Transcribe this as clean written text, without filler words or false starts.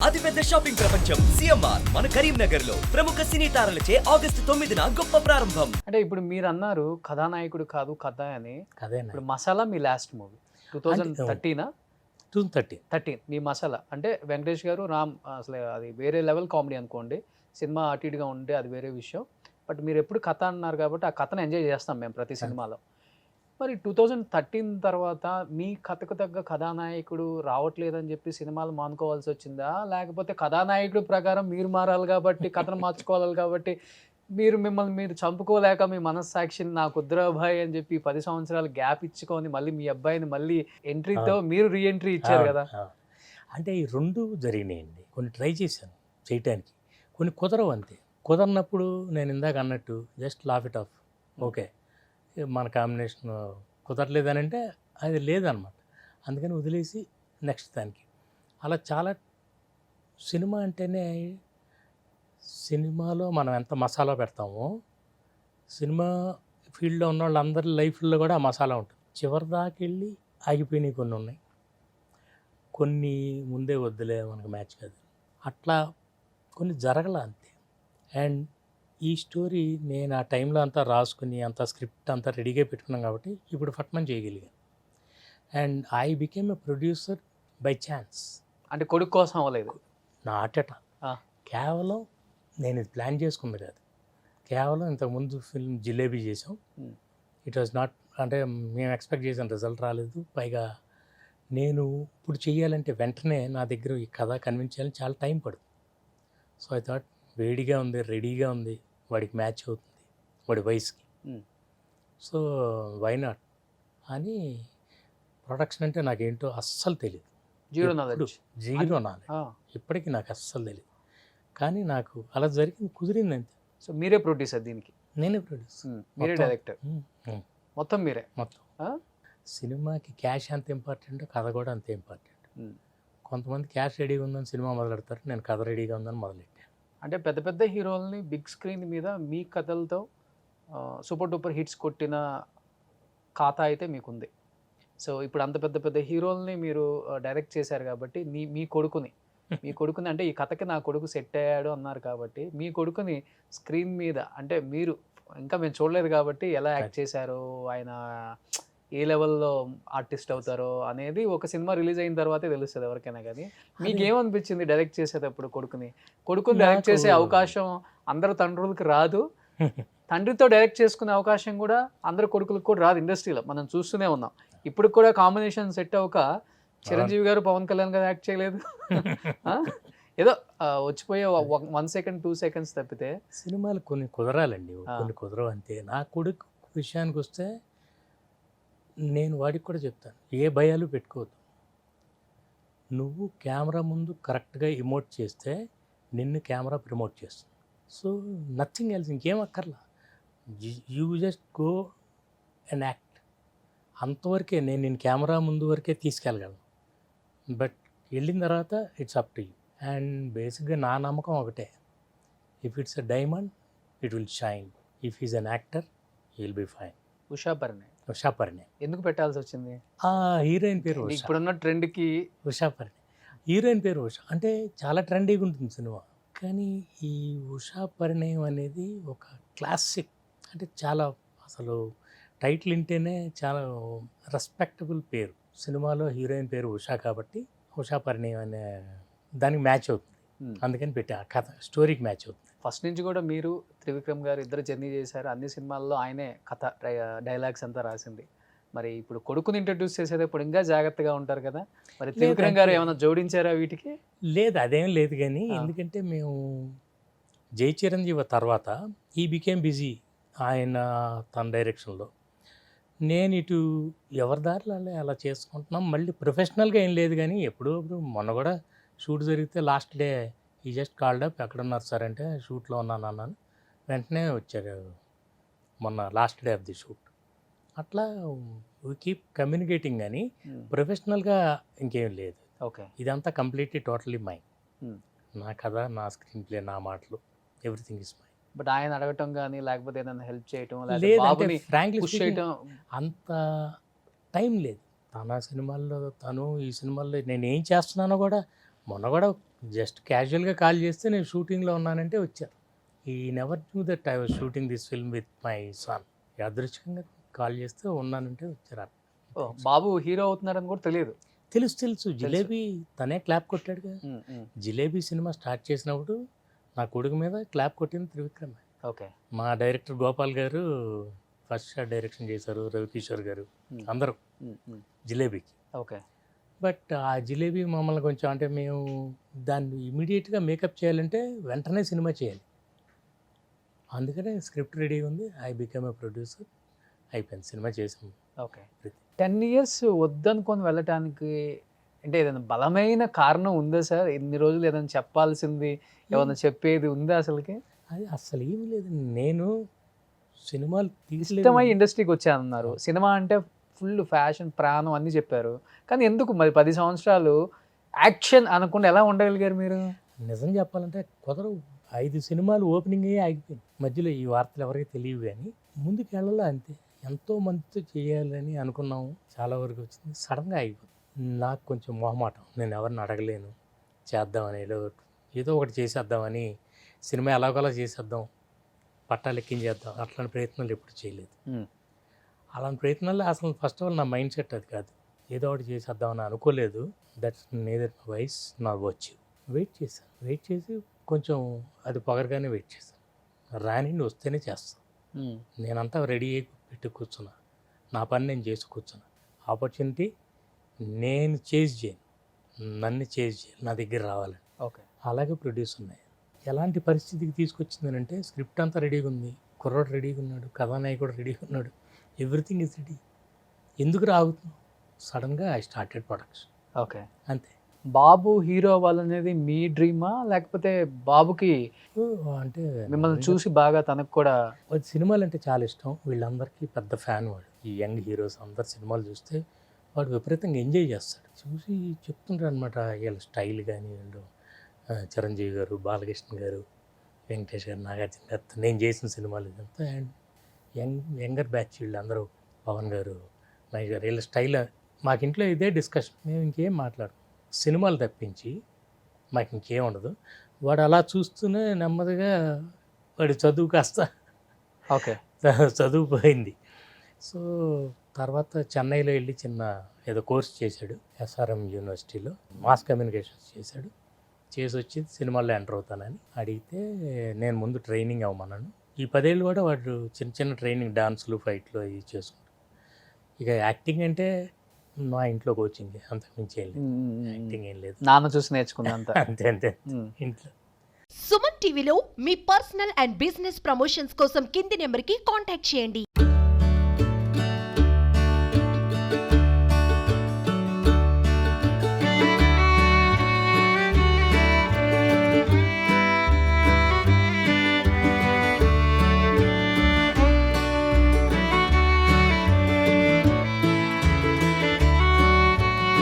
అతిపెద్ద షాపింగ్ ప్రపంచం సిఎంఆర్ మన కరీంనగర్ లో ప్రముఖ సినీ తారలచే ఆగస్టు 9న గొప్ప ప్రారంభం. అంటే ఇప్పుడు మీరు అన్నారు కథానాయకుడు కాదు కథ అని. కథే ఇప్పుడు మసాలా మీ లాస్ట్ మూవీ 2013 13 మీ మసాలా అంటే వెంకటేష్ గారు రామ్ అసలు అది వేరే లెవెల్ కామెడీ అనుకోండి. సినిమా అటు ఇటుగా ఉంటే అది వేరే విషయం. బట్ మీరు ఎప్పుడు కథ అన్నారు కాబట్టి ఆ కథను ఎంజాయ్ చేస్తాం మేము ప్రతి సినిమాలో. మరి 2013 తర్వాత మీ కథకు తగ్గ కథానాయకుడు రావట్లేదని చెప్పి సినిమాలు మానుకోవాల్సి వచ్చిందా, లేకపోతే కథానాయకుడు ప్రకారం మీరు మారాలి కాబట్టి కథను మార్చుకోవాలి కాబట్టి మిమ్మల్ని మీరు చంపుకోలేక మీ మనస్సాక్షిని నాకు ఉద్రభాయ్ అని చెప్పి 10 సంవత్సరాలు గ్యాప్ ఇచ్చుకొని మళ్ళీ మీ అబ్బాయిని మళ్ళీ ఎంట్రీతో మీరు రీఎంట్రీ ఇచ్చారు కదా? అంటే ఈ రెండు జరిగినాయండి. కొన్ని ట్రై చేశాను చేయటానికి, కొన్ని కుదరవు అంతే. కుదరనప్పుడు నేను ఇందాక అన్నట్టు just laugh it of. Okay, మన కాంబినేషన్ కుదరలేదని అంటే అది లేదనమాట. అందుకని వదిలేసి నెక్స్ట్ దానికి అలా చాలా. సినిమా అంటేనే సినిమాలో మనం ఎంత మసాలా పెడతామో సినిమా ఫీల్డ్లో ఉన్న వాళ్ళందరి లైఫ్లో కూడా ఆ మసాలా ఉంటుంది. చివరి దాకా వెళ్ళి ఆగిపోయినాయి కొన్ని ఉన్నాయి, కొన్ని ముందే వద్దులే మనకు మ్యాచ్ కాదు, అట్లా కొన్ని జరగల అంతే. అండ్ ఈ స్టోరీ నేను ఆ టైంలో అంతా రాసుకుని అంత స్క్రిప్ట్ అంతా రెడీగా పెట్టుకున్నాం కాబట్టి ఇప్పుడు ఫట్మన్ చేయగలిగాను. And I became a producer by chance. అంటే కొడుకు కోసం అవ్వలేదు, నాటట. కేవలం నేను ఇది ప్లాన్ చేసుకుంది కాదు, కేవలం ఇంతకుముందు ఫిల్మ్ జిలేబీ చేసాం. ఇట్ వాజ్ నాట్, అంటే మేము ఎక్స్పెక్ట్ చేసిన రిజల్ట్ రాలేదు. పైగా నేను ఇప్పుడు చేయాలంటే వెంటనే నా దగ్గర ఈ కథ కన్విన్స్ చేయాలని చాలా టైం పడుతుంది. సో ఐ థాట్ వేడిగా ఉంది, రెడీగా ఉంది, వాడికి మ్యాచ్ అవుతుంది వాడి వయసుకి, సో వై నాట్ అని. ప్రొడక్షన్ అంటే నాకేంటో అస్సలు తెలియదు, జీరో నాలెడ్జ్. ఇప్పటికీ నాకు అస్సలు తెలియదు, కానీ నాకు అలా జరిగింది, కుదిరింది అంతే. సో మీరే ప్రొడ్యూసర్ దీనికి? నేనే ప్రొడ్యూసర్, మీరే డైరెక్టర్, మొత్తం మీరే. మొత్తం సినిమాకి క్యాష్ ఎంత ఇంపార్టెంట్, కథ కూడా అంతే ఇంపార్టెంట్. కొంతమంది క్యాష్ రెడీగా ఉందని సినిమా మొదలెడతారు, నేను కథ రెడీగా ఉందని మొదలెట్టాను. అంటే పెద్ద పెద్ద హీరోల్ని బిగ్ స్క్రీన్ మీద మీ కథలతో సూపర్ డూపర్ హిట్స్ కొట్టిన ఖాతా అయితే మీకుంది. సో ఇప్పుడు అంత పెద్ద పెద్ద హీరోల్ని మీరు డైరెక్ట్ చేశారు కాబట్టి మీ కొడుకుని అంటే ఈ కథకి నా కొడుకు సెట్ అయ్యాడు అన్నారు కాబట్టి మీ కొడుకుని స్క్రీన్ మీద అంటే మీరు ఇంకా మేము చూడలేదు కాబట్టి ఎలా యాక్ట్ చేశారు, ఆయన ఏ లెవెల్లో ఆర్టిస్ట్ అవుతారో అనేది ఒక సినిమా రిలీజ్ అయిన తర్వాతే తెలుస్తుంది ఎవరికైనా. కానీ మీకు ఏమనిపించింది డైరెక్ట్ చేసేటప్పుడు? కొడుకుని డైరెక్ట్ చేసే అవకాశం అందరు తండ్రులకు రాదు, తండ్రితో డైరెక్ట్ చేసుకునే అవకాశం కూడా అందరు కొడుకులకు కూడా రాదు. ఇండస్ట్రీలో మనం చూస్తూనే ఉన్నాం. ఇప్పుడు కూడా కాంబినేషన్ సెట్ అవ్వక చిరంజీవి గారు పవన్ కళ్యాణ్ గారు యాక్ట్ చేయలేదు. ఏదో వచ్చిపోయే 1 సెకండ్ 2 సెకండ్స్ తప్పితే సినిమాలు కొన్ని కుదరాలండి, కొన్ని కుదరవు అంతే. నా కొడుకు విషయానికి వస్తే నేను వాడికి కూడా చెప్తాను, ఏ భయాలు పెట్టుకోవద్దు. నువ్వు కెమెరా ముందు కరెక్ట్గా ఇమోట్ చేస్తే నిన్ను కెమెరా ప్రమోట్ చేస్తుంది. సో నథింగ్ ఎల్స్, ఇంకేం అక్కర్లా. You just go and act. అంతవరకే నేను కెమెరా ముందు వరకే తీసుకెళ్ళగలను. బట్ వెళ్ళిన తర్వాత it's up to you. And బేసిక్గా నా నమ్మకం ఒకటే, if it's a diamond it will shine, if is an actor he will be fine. Usha Parinay ఎందుకు పెట్టాల్సి వచ్చింది? ఆ హీరోయిన్ పేరు ఉషా. ఇప్పుడున్న ట్రెండ్కి ఉషా పరిణయ్ హీరోయిన్ పేరు ఉషా. అంటే చాలా ట్రెండీగా ఉంటుంది సినిమా, కానీ ఈ ఉషా పరిణయం అనేది ఒక క్లాసిక్. అంటే చాలా అసలు టైటిల్ వింటేనే చాలా రెస్పెక్టబుల్ పేరు. సినిమాలో హీరోయిన్ పేరు ఉషా కాబట్టి ఉషా పరిణయం అనే దానికి మ్యాచ్ అవుతుంది, అందుకని పెట్టి ఆ కథ స్టోరీకి మ్యాచ్ అవుతుంది. ఫస్ట్ నుంచి కూడా మీరు త్రివిక్రమ్ గారు ఇద్దరు జర్నీ చేశారు, అన్ని సినిమాల్లో ఆయనే కథ డైలాగ్స్ అంతా రాసింది. మరి ఇప్పుడు కొడుకుని ఇంట్రడ్యూస్ చేసేటప్పుడు ఇంకా జాగ్రత్తగా ఉంటారు కదా, మరి త్రివిక్రమ్ గారు ఏమైనా జోడించారా వీటికి? లేదు, అదేం లేదు. కానీ ఎందుకంటే మేము జై చిరంజీవి తర్వాత ఈ బికేమ్ బిజీ ఆయన తన డైరెక్షన్లో, నేను ఇటు ఎవరి దారిలో అలా చేసుకుంటున్నాం. మళ్ళీ ప్రొఫెషనల్గా ఏం లేదు, కానీ ఎప్పుడూ మొన్న కూడా షూట్ జరిగితే లాస్ట్ డే ఈ జస్ట్ కాల్డ్ అప్, ఎక్కడున్నారు సార్ అంటే షూట్లో అన్నాను. వెంటనే వచ్చారు మొన్న last day of the shoot. అట్లా వీ కీప్ కమ్యూనికేటింగ్, కానీ ప్రొఫెషనల్గా ఇంకేం లేదు. ఓకే, ఇదంతా కంప్లీట్లీ టోటలీ మైన్. నా కథ, నా స్క్రీన్ ప్లే, నా మాటలు, ఎవ్రీథింగ్ ఇస్ మైన్. బట్ ఆయన అడగటం కానీ లేకపోతే ఏదైనా హెల్ప్ చేయటం లేదు, ఫ్రాంక్లీ చేయటం అంత టైం లేదు. తన సినిమాల్లో తను, ఈ సినిమాల్లో నేను ఏం చేస్తున్నానో కూడా మొన్న కూడా జస్ట్ క్యాజువల్గా కాల్ చేస్తే నేను షూటింగ్లో ఉన్నానంటే వచ్చారు. ఈ never knew that I was shooting this film with my son. యాదృచ్ఛికంగా కాల్ చేస్తే ఉన్నానంటే వచ్చారు. ఓ, బాబు హీరో అవుతున్నారని కూడా తెలియదు. తెలుసు జిలేబీ తనే క్లాప్ కొట్టాడుగా. జిలేబీ సినిమా స్టార్ట్ చేసినప్పుడు నా కొడుకు మీద క్లాప్ కొట్టింది త్రివిక్రమ్. ఓకే. మా డైరెక్టర్ గోపాల్ గారు ఫస్ట్ షాట్ డైరెక్షన్ చేశారు, రవికిషోర్ గారు అందరూ జిలేబీకి. ఓకే. బట్ ఆ జిలేబీ మమ్మల్ని కొంచెం అంటే మేము దాన్ని ఇమీడియట్గా మేకప్ చేయాలంటే వెంటనే సినిమా చేయాలి. అందుకనే స్క్రిప్ట్ రెడీ ఉంది. I become a producer. అయిపోయింది, సినిమా చేసాము. ఓకే. 10 years వద్దనుకొని వెళ్ళటానికి అంటే ఏదైనా బలమైన కారణం ఉందా సార్? ఇన్ని రోజులు ఏదైనా చెప్పాల్సింది ఏమన్నా చెప్పేది ఉందా అసలుకి? అది అసలు ఏమీ లేదు. నేను సినిమాలు ఇష్టమై తీసలేదు. ఇండస్ట్రీకి వచ్చానన్నారు. సినిమా అంటే ఫుల్ ఫ్యాషన్, ప్రాణం అన్నీ చెప్పారు. కానీ ఎందుకు మరి 10 సంవత్సరాలు యాక్షన్ అనకుండా ఎలా ఉండగలిగారు మీరు? నిజం చెప్పాలంటే కుదరవు. 5 సినిమాలు ఓపెనింగ్ అయ్యి ఆగిపోయింది. మధ్యలో ఈ వార్తలు ఎవరికి తెలియవు, కానీ ముందుకు వెళ్ళాలి అంతే. ఎంతో మందితో చేయాలని అనుకున్నాము, చాలా వరకు వచ్చింది, సడన్గా ఆగిపోయింది. నాకు కొంచెం మొహమాటం, నేను ఎవరిని అడగలేను, చేద్దామని ఏదో ఒకటి చేసేద్దామని, సినిమా ఎలాగోలా చేసేద్దాం, పట్టాలు ఎక్కించేద్దాం, అట్లాంటి ప్రయత్నాలు ఎప్పుడు చేయలేదు. అలాంటి ప్రయత్నాలు అసలు ఫస్ట్ ఆఫ్ ఆల్ నా మైండ్ సెట్ అది కాదు. ఏదో ఒకటి చేసేద్దామని అనుకోలేదు. That's neither my voice not watch. Wait చేసి కొంచెం అది పొగరగానే వెయిట్ చేశాను. రాని వస్తేనే చేస్తాను. నేనంతా రెడీ అయి పెట్టి కూర్చున్నా, నా పని నేను చేసి కూర్చున్నా. ఆపర్చునిటీ నేను చేజ్ చేయను, నన్ను చేజ్ చేయాలి, నా దగ్గర రావాలని. ఓకే. అలాగే ప్రొడ్యూస్ ఉన్నాయి. ఎలాంటి పరిస్థితికి తీసుకొచ్చిందని అంటే స్క్రిప్ట్ అంతా రెడీగా ఉంది, కుర్రోడు రెడీగా ఉన్నాడు, కథానాయకుడు రెడీగా ఉన్నాడు, ఎవ్రీథింగ్ ఇస్ రెడీ. ఎందుకు రాగుతున్నాం? సడన్గా ఐ స్టార్టెడ్ ప్రొడక్షన్. ఓకే. అంతే. బాబు హీరో అవ్వాలనేది మీ డ్రీమా, లేకపోతే బాబుకి అంటే మిమ్మల్ని చూసి బాగా తనకు కూడా? వాడి సినిమాలు అంటే చాలా ఇష్టం. వీళ్ళందరికీ పెద్ద ఫ్యాన్ వాడు. ఈ యంగ్ హీరోస్ అందరు సినిమాలు చూస్తే వాడు విపరీతంగా ఎంజాయ్ చేస్తాడు. చూసి చెప్తుంటారు అనమాట, వీళ్ళ స్టైల్ కానీ, వీళ్ళు చిరంజీవి గారు, బాలకృష్ణ గారు, వెంకటేష్ గారు, నాగార్జున గారు, నేను చేసిన సినిమాలు ఇదంతా. అండ్ యంగర్ బ్యాచ్ వీళ్ళందరూ, పవన్ గారు, మహేష్ గారు, వీళ్ళ స్టైల్. మాకు ఇంట్లో ఇదే డిస్కషన్. మేము ఇంకేం మాట్లాడు, సినిమాలు తప్పించి మాకు ఇంకేం ఉండదు. వాడు అలా చూస్తూనే నెమ్మదిగా వాడి చదువు కాస్త ఓకే. చదువు పోయింది. సో తర్వాత చెన్నైలో వెళ్ళి చిన్న ఏదో కోర్స్ చేశాడు, ఎస్ఆర్ఎం యూనివర్సిటీలో మాస్ కమ్యూనికేషన్స్ చేశాడు. చేసి వచ్చి సినిమాల్లో ఎంటర్ అవుతానని అడిగితే నేను ముందు ట్రైనింగ్ అవ్వమన్నాను. ఈ 10 ఏళ్ళు కూడా వాడు చిన్న చిన్న ట్రైనింగ్, డాన్సులు, ఫైట్లు అవి చేసుకుంటాడు. ఇక యాక్టింగ్ అంటే మా ఇంట్లో కోచింగ్, అంతకుమించి ఏం లేదు. యాక్టింగ్ ఏం లేదు, నాన్న చూసి నేర్చుకున్నా అంత. అంతే ఇంట్లో. సుమన్ టీవీలో మీ పర్సనల్ అండ్ బిజినెస్ ప్రమోషన్స్ కోసం కింది నెంబర్కి కాంటాక్ట్ చేయండి.